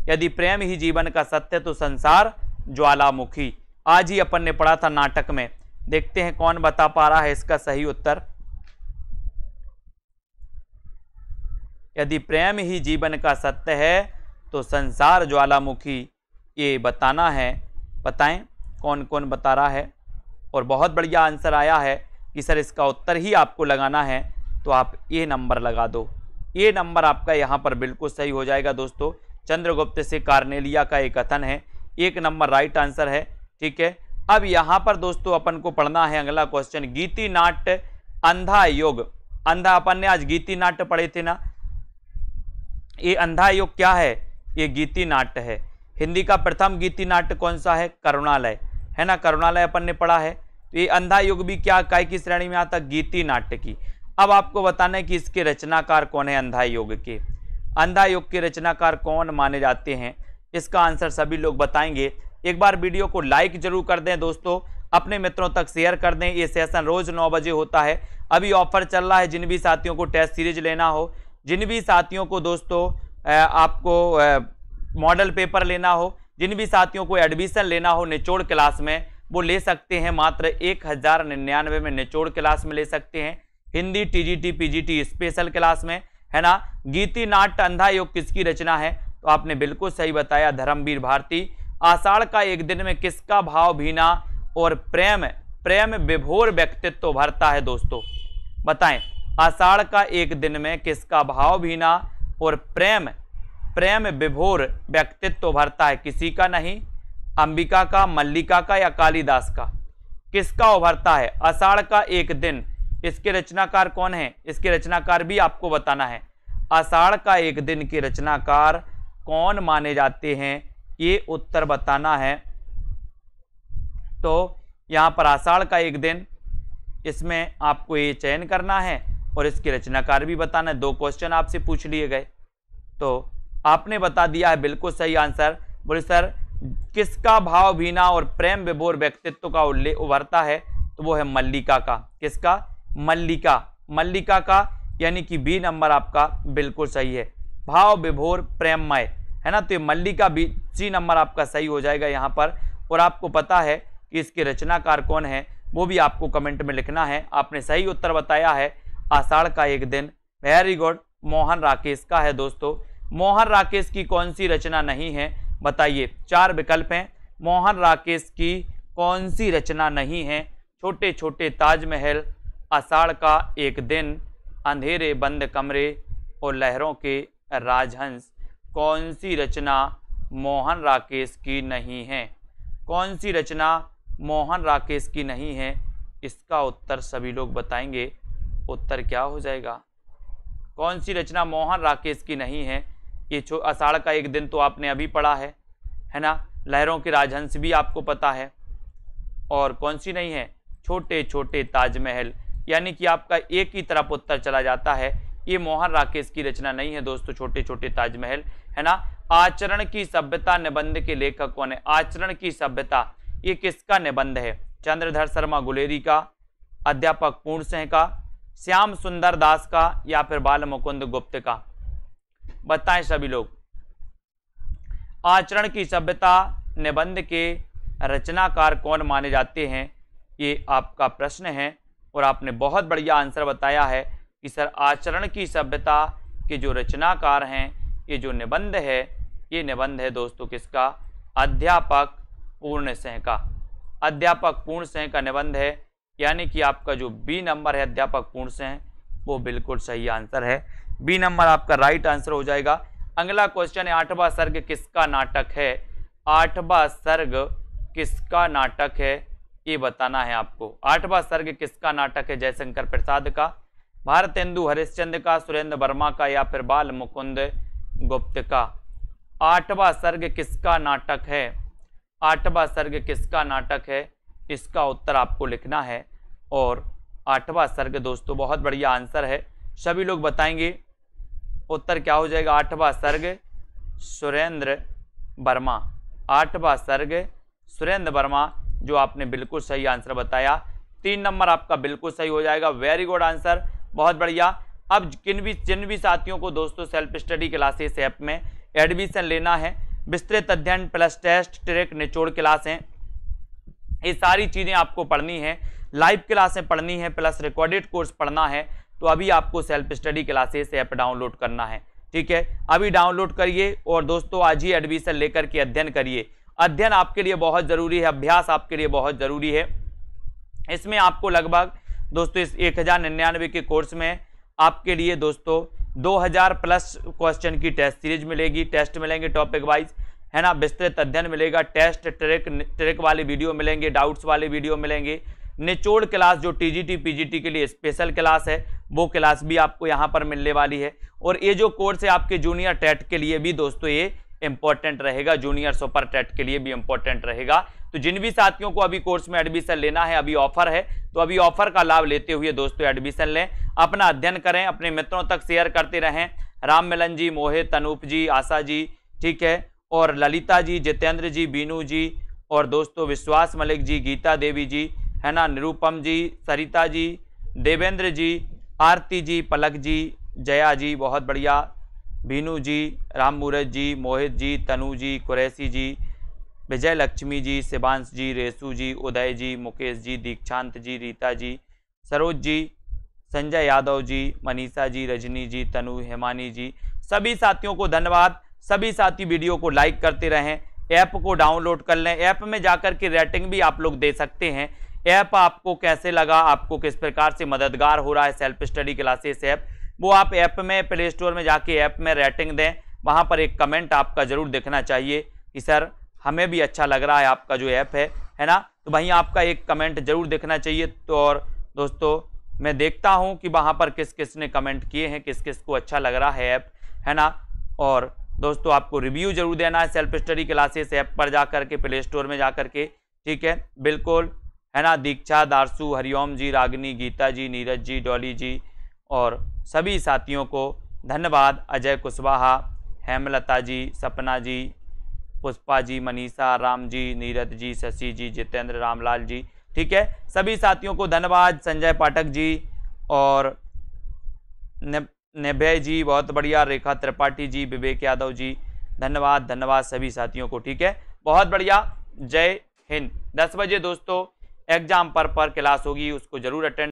यदि प्रेम ही जीवन का सत्य तो संसार ज्वालामुखी। आज ही अपन ने पढ़ा था नाटक में। देखते हैं कौन बता पा रहा है इसका सही उत्तर। यदि प्रेम ही जीवन का सत्य है तो संसार ज्वालामुखी, ये बताना है। बताएं कौन कौन बता रहा है। और बहुत बढ़िया आंसर आया है कि सर इसका उत्तर ही आपको लगाना है, तो आप ये नंबर लगा दो। ये नंबर आपका यहाँ पर बिल्कुल सही हो जाएगा दोस्तों। चंद्रगुप्त से कार्नेलिया का एक कथन है, 1 नंबर राइट आंसर है। ठीक है, अब यहाँ पर दोस्तों अपन को पढ़ना है अगला क्वेश्चन, गीति नाट्य अंधा योग। अंधा, अपन ने आज गीति नाट्य पढ़े थे ना। ये अंधा योग क्या है? ये गीति नाट्य है। हिंदी का प्रथम गीति नाट्य कौन सा है? करुणालय, है ना, करुणालय अपन ने पढ़ा है। तो ये अंधा योग भी क्या काय की श्रेणी में आता? गीति नाट्य की। अब आपको बताना है कि इसके रचनाकार कौन है अंधा योग के। अंधा योग के रचनाकार कौन माने जाते हैं, इसका आंसर सभी लोग बताएंगे। एक बार वीडियो को लाइक जरूर कर दें दोस्तों, अपने मित्रों तक शेयर कर दें। ये सेशन रोज 9 बजे होता है। अभी ऑफर चल रहा है, जिन भी साथियों को टेस्ट सीरीज लेना हो, जिन भी साथियों को दोस्तों आपको मॉडल पेपर लेना हो, जिन भी साथियों को एडमिशन लेना हो निचोड़ क्लास में, वो ले सकते हैं। मात्र 1099 में निचोड़ क्लास में ले सकते हैं। Hindi TGT PGT special class में, है ना। गीति नाट्य अंधा योग किसकी रचना है? तो आपने बिल्कुल सही बताया, धर्मवीर भारती। आषाढ़ का एक दिन में किसका भाव भीना और प्रेम विभोर व्यक्तित्व भरता है? दोस्तों बताएं, आषाढ़ का एक दिन में किसका भाव भीना और प्रेम विभोर व्यक्तित्व भरता है? किसी का नहीं, अंबिका का, मल्लिका का या कालिदास का? किसका उभरता है? आषाढ़ का एक दिन, इसके रचनाकार कौन है? इसके रचनाकार भी आपको बताना है। आषाढ़ का एक दिन के रचनाकार कौन माने जाते हैं, ये उत्तर बताना है। तो यहां पर आषाढ़ का एक दिन, इसमें आपको ये चयन करना है और इसके रचनाकार भी बताना है। 2 क्वेश्चन आपसे पूछ लिए गए, तो आपने बता दिया है बिल्कुल सही आंसर। बोले सर किसका भाव भीना और प्रेम विभोर व्यक्तित्व का उभरता है? तो वो है मल्लिका का। किसका? मल्लिका का, यानी कि बी नंबर आपका बिल्कुल सही है। भाव विभोर प्रेममय, है ना। तो ये मल्लिका बी, सी नंबर आपका सही हो जाएगा यहाँ पर। और आपको पता है कि इसके रचनाकार कौन है, वो भी आपको कमेंट में लिखना है। आपने सही उत्तर बताया है, आषाढ़ का एक दिन। वेरी गुड, मोहन राकेश का है दोस्तों। मोहन राकेश की कौन सी रचना नहीं है, बताइए। 4 विकल्प हैं। मोहन राकेश की कौन सी रचना नहीं है? छोटे छोटे ताजमहल, आषाढ़ का एक दिन, अंधेरे बंद कमरे और लहरों के राजहंस। कौन सी रचना मोहन राकेश की नहीं है? कौन सी रचना मोहन राकेश की नहीं है? इसका उत्तर सभी लोग बताएंगे। उत्तर क्या हो जाएगा? कौन सी रचना मोहन राकेश की नहीं है? ये आषाढ़ का एक दिन तो आपने अभी पढ़ा है ना। लहरों के राजहंस भी आपको पता है। और कौन सी नहीं है? छोटे छोटे ताजमहल, यानी कि आपका एक ही तरफ उत्तर चला जाता है। ये मोहन राकेश की रचना नहीं है दोस्तों, छोटे छोटे ताजमहल, है ना। आचरण की सभ्यता निबंध के लेखक कौन है? आचरण की सभ्यता, ये किसका निबंध है? चंद्रधर शर्मा गुलेरी का, अध्यापक पूर्ण सिंह का, श्याम सुंदर दास का या फिर बाल मुकुंद गुप्त का? बताएं सभी लोग। आचरण की सभ्यता निबंध के रचनाकार कौन माने जाते हैं, ये आपका प्रश्न है। और आपने बहुत बढ़िया आंसर बताया है कि सर आचरण की सभ्यता के जो रचनाकार हैं, ये जो निबंध है, ये निबंध है दोस्तों किसका? अध्यापक पूर्ण सिंह का। अध्यापक पूर्ण सिंह का निबंध है, यानी कि आपका जो बी नंबर है अध्यापक पूर्ण सिंह, वो बिल्कुल सही आंसर है। बी नंबर आपका राइट आंसर हो जाएगा। अगला क्वेश्चन है, 8वां सर्ग किसका नाटक है? 8वां सर्ग किसका नाटक है, ये बताना है आपको। 8वां सर्ग किसका नाटक है? जयशंकर प्रसाद का, भारतेंदु हरिश्चंद्र का, सुरेंद्र वर्मा का या फिर बाल मुकुंद गुप्त का? 8वां सर्ग किसका नाटक है? 8वां सर्ग किसका नाटक है, इसका उत्तर आपको लिखना है। और 8वां सर्ग दोस्तों बहुत बढ़िया आंसर है, सभी लोग बताएंगे। उत्तर क्या हो जाएगा? 8वां सर्ग सुरेंद्र वर्मा। 8वां सर्ग सुरेंद्र वर्मा, जो आपने बिल्कुल सही आंसर बताया। 3 नंबर आपका बिल्कुल सही हो जाएगा। वेरी गुड आंसर, बहुत बढ़िया। अब जिन भी साथियों को दोस्तों सेल्फ स्टडी क्लासेस ऐप में एडमिशन लेना है, विस्तृत अध्ययन प्लस टेस्ट ट्रैक निचोड़ क्लास हैं। ये सारी चीजें आपको पढ़नी है, लाइव क्लासें पढ़नी है प्लस रिकॉर्डेड कोर्स पढ़ना है, तो अभी आपको self study classes app download करना है। ठीक है, अभी डाउनलोड करिए और दोस्तों आज ही एडमिशन लेकर के अध्ययन करिए। अध्ययन आपके लिए बहुत जरूरी है, अभ्यास आपके लिए बहुत जरूरी है। इसमें आपको लगभग दोस्तों इस 1099 के कोर्स में आपके लिए दोस्तों 2000 प्लस क्वेश्चन की टेस्ट सीरीज मिलेगी, टेस्ट मिलेंगे टॉपिक वाइज, है ना, विस्तृत अध्ययन मिलेगा, टेस्ट ट्रैक वाले वीडियो मिलेंगे, डाउट्स वाले वीडियो मिलेंगे, निचोड़ क्लास जो टीजीटी पीजीटी के लिए स्पेशल क्लास है वो क्लास भी आपको यहाँ पर मिलने वाली है। और ये जो कोर्स है आपके जूनियर टेट के लिए भी दोस्तों ये इंपॉर्टेंट रहेगा, जूनियर सुपर टेट के लिए भी इंपॉर्टेंट रहेगा। तो जिन भी साथियों को अभी कोर्स में एडमिशन लेना है, अभी ऑफर है, तो अभी ऑफर का लाभ लेते हुए दोस्तों एडमिशन लें, अपना अध्ययन करें, अपने मित्रों तक शेयर करते रहें। राम मिलन जी, मोहित, अनूप जी, आशा जी, ठीक है, और ललिता जी, जितेंद्र जी, बीनू जी, और दोस्तों विश्वास मलिक जी, गीता देवी जी, है ना, निरूपम जी, सरिता जी, देवेंद्र जी, आरती जी, पलक जी, जया जी, बहुत बढ़िया, बीनू जी, राम मूरत जी, मोहित जी, तनु जी, कुरैसी जी, विजय लक्ष्मी जी, शिवांश जी, रेसू जी, उदय जी, मुकेश जी, दीक्षांत जी, रीता जी, सरोज जी, संजय यादव जी, मनीषा जी, रजनी जी, तनु, हेमानी जी, सभी साथियों को धन्यवाद। सभी साथी वीडियो को लाइक करते रहें, ऐप को डाउनलोड कर लें, ऐप में जाकर के रेटिंग भी आप लोग दे सकते हैं। ऐप आपको कैसे लगा, आपको किस प्रकार से मददगार हो रहा है सेल्फ स्टडी क्लासेस ऐप, वो आप ऐप में प्ले स्टोर में जाके ऐप में रेटिंग दें, वहां पर एक कमेंट आपका जरूर दिखना चाहिए कि सर हमें भी अच्छा लग रहा है आपका जो ऐप है ना, तो वहीं आपका एक कमेंट जरूर दिखना चाहिए। तो और दोस्तों मैं देखता हूं कि वहां पर किस किस ने कमेंट किए हैं, किस किस को अच्छा लग रहा है ऐप, है ना। और दोस्तों आपको रिव्यू जरूर देना है सेल्फ स्टडी क्लासेस ऐप पर जाकर के, प्ले स्टोर में जाकर के, ठीक है, बिल्कुल, है ना। दीक्षा, दारसू, हरिओम जी, रागिनी, गीता जी, नीरज जी, डॉली जी, और सभी साथियों को धन्यवाद। अजय कुशवाहा, हेमलता जी, सपना जी, पुष्पा जी, मनीषा, राम जी, नीरज जी, शशि जी, जितेंद्र, रामलाल जी, ठीक है, सभी साथियों को धन्यवाद। संजय पाठक जी और नेभ्य जी, बहुत बढ़िया, रेखा त्रिपाठी जी, विवेक यादव जी, धन्यवाद धन्यवाद सभी साथियों को, ठीक है, बहुत बढ़िया। जय हिंद। 10 बजे दोस्तों एग्जाम पर क्लास होगी, उसको जरूर अटेंड